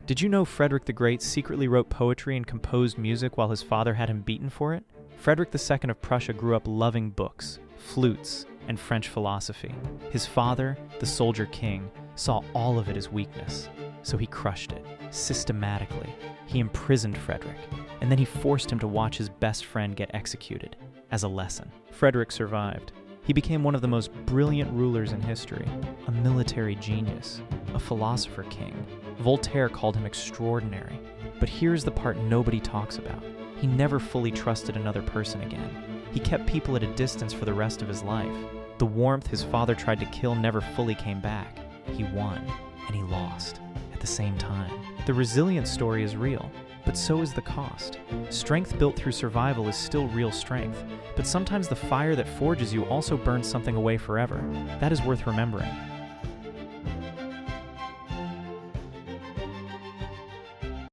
Did you know Frederick the Great secretly wrote poetry and composed music while his father had him beaten for it? Frederick II of Prussia grew up loving books, flutes, and French philosophy. His father, the soldier king, saw all of it as weakness, so he crushed it, systematically. He imprisoned Frederick, and then he forced him to watch his best friend get executed, as a lesson. Frederick survived. He became one of the most brilliant rulers in history, a military genius, a philosopher king. Voltaire called him extraordinary. But here's the part nobody talks about. He never fully trusted another person again. He kept people at a distance for the rest of his life. The warmth his father tried to kill never fully came back. He won, and he lost, at the same time. The resilience story is real, but so is the cost. Strength built through survival is still real strength, but sometimes the fire that forges you also burns something away forever. That is worth remembering.